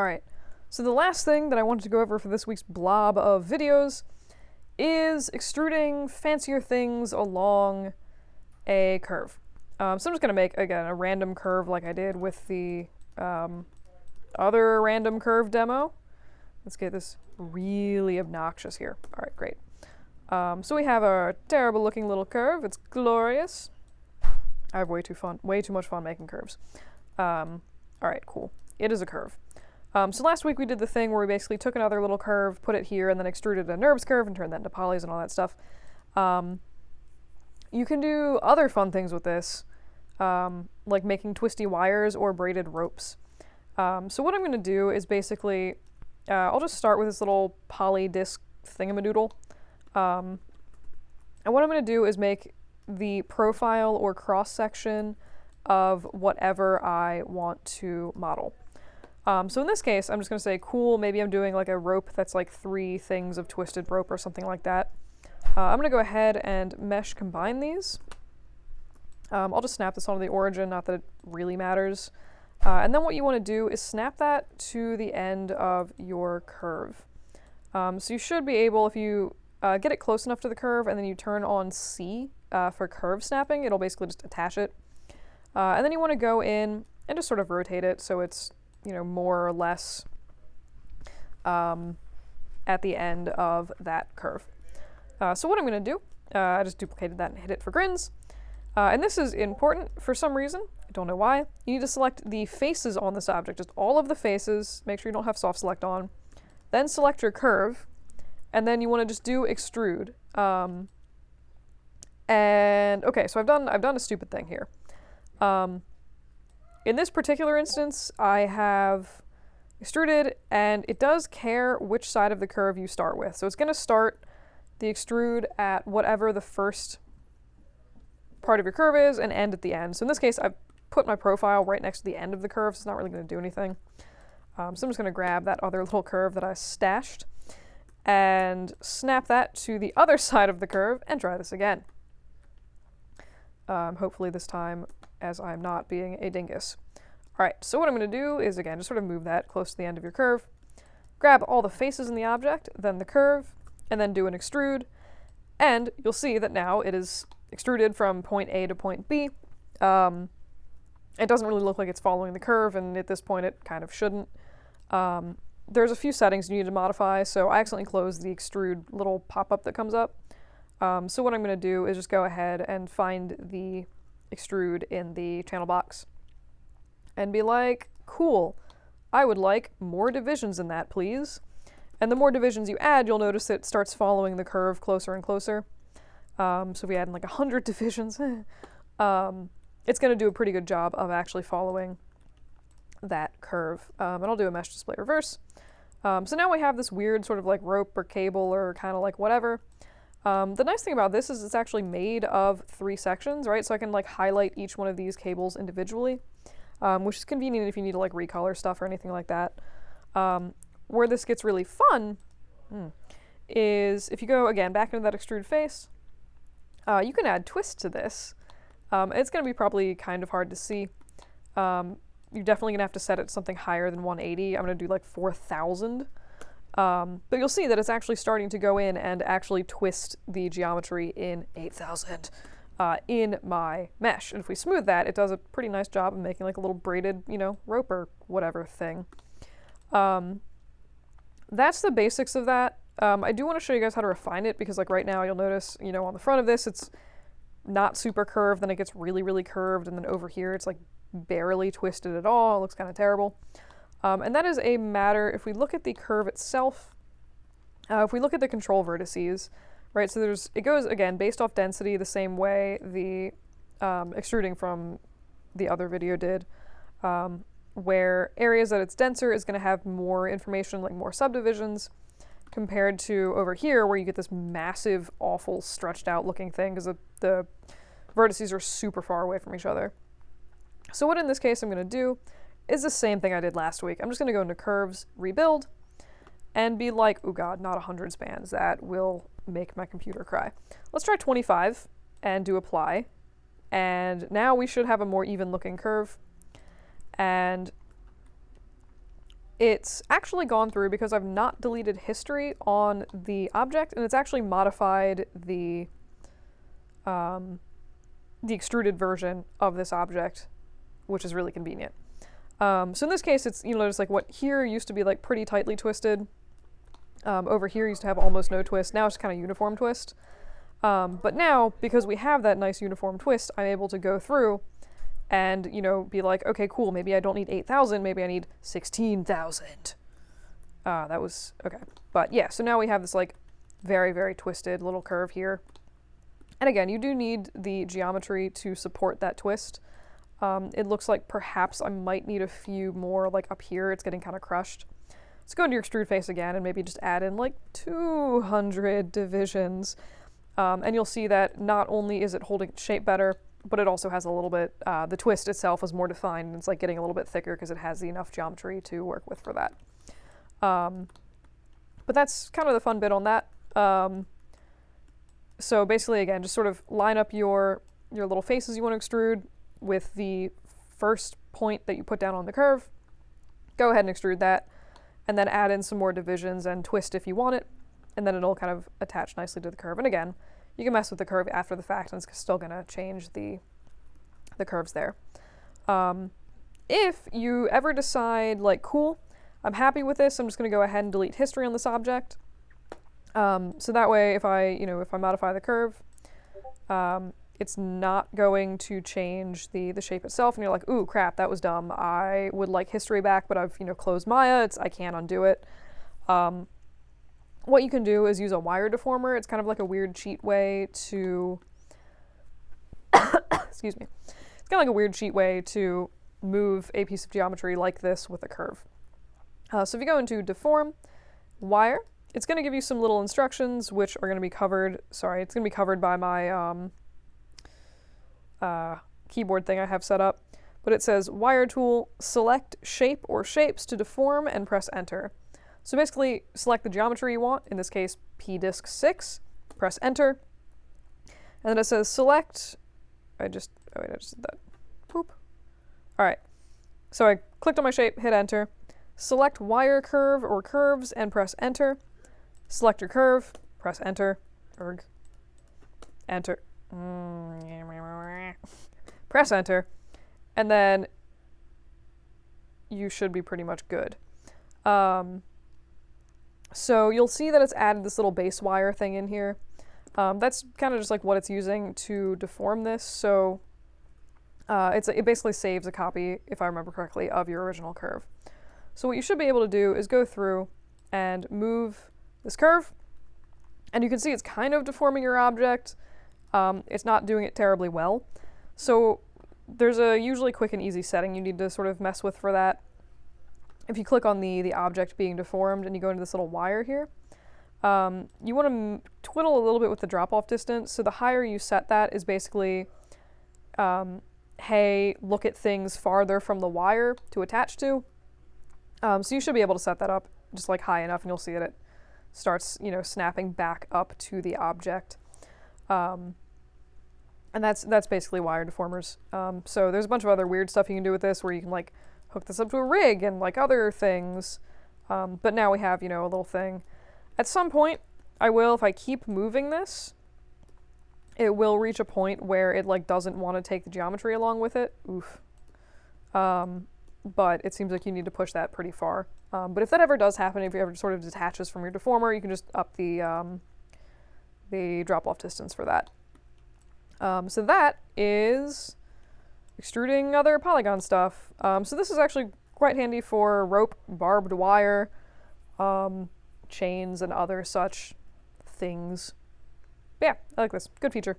Alright, so the last thing that I wanted to go over for this week's blob of videos is extruding fancier things along a curve. So I'm just going to make, again, a random curve like I did with the other random curve demo. Let's get this really obnoxious here. Alright, great. So we have a terrible looking little curve. It's glorious. I have way too much fun making curves. Alright, cool. It is a curve. So last week we did the thing where we basically took another little curve, put it here, and then extruded a NURBS curve and turned that into polys and all that stuff. You can do other fun things with this, like making twisty wires or braided ropes. So what I'm going to do is basically, I'll just start with this little poly disc thingamadoodle. And what I'm going to do is make the profile or cross-section of whatever I want to model. So in this case, I'm just going to say, cool, maybe I'm doing like a rope that's like 3 things of twisted rope or something like that. I'm going to go ahead and mesh combine these. I'll just snap this onto the origin, not that it really matters. And then what you want to do is snap that to the end of your curve. So you should be able, if you get it close enough to the curve and then you turn on C for curve snapping, it'll basically just attach it. And then you want to go in and just sort of rotate it so it's, you know, more or less at the end of that curve. So what I'm going to do, I just duplicated that and hit it for grins. And this is important for some reason. I don't know why. You need to select the faces on this object, just all of the faces. Make sure you don't have soft select on. Then select your curve, and then you want to just do extrude. And okay, so I've done a stupid thing here. In this particular instance, I have extruded, and it does care which side of the curve you start with. So it's going to start the extrude at whatever the first part of your curve is and end at the end. So in this case, I've put my profile right next to the end of the curve, so it's not really going to do anything. So I'm just going to grab that other little curve that I stashed and snap that to the other side of the curve and try this again. Hopefully this time as I'm not being a dingus. Alright, so what I'm going to do is, again, just sort of move that close to the end of your curve, grab all the faces in the object, then the curve, and then do an extrude, and you'll see that now it is extruded from point A to point B. It doesn't really look like it's following the curve, and at this point it kind of shouldn't. There's a few settings you need to modify, so I accidentally closed the extrude little pop-up that comes up. So what I'm going to do is just go ahead and find the extrude in the channel box and be like, cool, I would like more divisions in that, please. And the more divisions you add, you'll notice it starts following the curve closer and closer. So if we add in like 100 divisions, it's going to do a pretty good job of actually following that curve. And I'll do a mesh display reverse. So now we have this weird sort of like rope or cable or kind of like whatever. The nice thing about this is it's actually made of 3 sections, right? So I can like highlight each one of these cables individually, which is convenient if you need to like recolor stuff or anything like that. Where this gets really fun is if you go, again, back into that extrude face, you can add twist to this. It's going to be probably kind of hard to see. You're definitely going to have to set it to something higher than 180. I'm going to do like 4,000. But you'll see that it's actually starting to go in and actually twist the geometry in 8,000 in my mesh. And if we smooth that, it does a pretty nice job of making like a little braided, you know, rope or whatever thing. That's the basics of that. I do want to show you guys how to refine it because like right now you'll notice, you know, on the front of this, it's not super curved, then it gets really, really curved, and then over here it's like barely twisted at all. It looks kind of terrible. And that is a matter, if we look at the curve itself, if we look at the control vertices, right, so it goes, again, based off density the same way the extruding from the other video did, where areas that it's denser is going to have more information, like more subdivisions, compared to over here where you get this massive, awful, stretched out looking thing because the vertices are super far away from each other. So what in this case I'm going to do is the same thing I did last week. I'm just going to go into curves, rebuild, and be like, oh god, not 100 spans. That will make my computer cry. Let's try 25 and do apply. And now we should have a more even looking curve. And it's actually gone through, because I've not deleted history on the object, and it's actually modified the extruded version of this object, which is really convenient. So in this case, it's, you notice like what here used to be like pretty tightly twisted. Over here used to have almost no twist. Now it's kind of uniform twist. But now, because we have that nice uniform twist, I'm able to go through and, you know, be like, okay, cool, maybe I don't need 8,000, maybe I need 16,000. That was, okay. But yeah, so now we have this like very, very twisted little curve here. And again, you do need the geometry to support that twist. It looks like perhaps I might need a few more like up here. It's getting kind of crushed. Let's go into your extrude face again and maybe just add in like 200 divisions. And you'll see that not only is it holding its shape better, but it also has a little bit, the twist itself is more defined, and it's like getting a little bit thicker because it has enough geometry to work with for that. But that's kind of the fun bit on that. So basically, again, just sort of line up your little faces you want to extrude with the first point that you put down on the curve. Go ahead and extrude that, and then add in some more divisions and twist if you want it, and then it'll kind of attach nicely to the curve. And again, you can mess with the curve after the fact, and it's still going to change the curves there. If you ever decide, like, cool, I'm happy with this, I'm just going to go ahead and delete history on this object. So that way, if I modify the curve, it's not going to change the shape itself, and you're like, ooh, crap, that was dumb. I would like history back, but I've, closed Maya. I can't undo it. What you can do is use a wire deformer. It's kind of like a weird cheat way to, excuse me. It's kind of like a weird cheat way to move a piece of geometry like this with a curve. So if you go into Deform Wire, it's going to give you some little instructions, which are going to be covered, it's going to be covered by my keyboard thing I have set up. But it says, Wire Tool, select shape or shapes to deform and press Enter. So basically, select the geometry you want, in this case, P-Disc 6, press Enter, and then it says select, I just did that, poop. All right, so I clicked on my shape, hit Enter, select wire curve or curves and press Enter, select your curve, press Enter, Enter, press Enter, and then you should be pretty much good. So you'll see that it's added this little base wire thing in here. That's kind of just like what it's using to deform this. So it basically saves a copy, if I remember correctly, of your original curve. So what you should be able to do is go through and move this curve. And you can see it's kind of deforming your object. It's not doing it terribly well. So there's a usually quick and easy setting you need to sort of mess with for that. If you click on the object being deformed and you go into this little wire here, you want to twiddle a little bit with the drop-off distance. So the higher you set that is basically, hey, look at things farther from the wire to attach to. So you should be able to set that up just like high enough, and you'll see that it starts, snapping back up to the object. And that's basically wire deformers. So there's a bunch of other weird stuff you can do with this, where you can like hook this up to a rig and like other things. But now we have, a little thing. At some point, if I keep moving this, it will reach a point where it like doesn't want to take the geometry along with it. Oof. But it seems like you need to push that pretty far. But if that ever does happen, if it ever sort of detaches from your deformer, you can just up the drop-off distance for that. So that is extruding other polygon stuff. So this is actually quite handy for rope, barbed wire, chains, and other such things. But yeah, I like this. Good feature.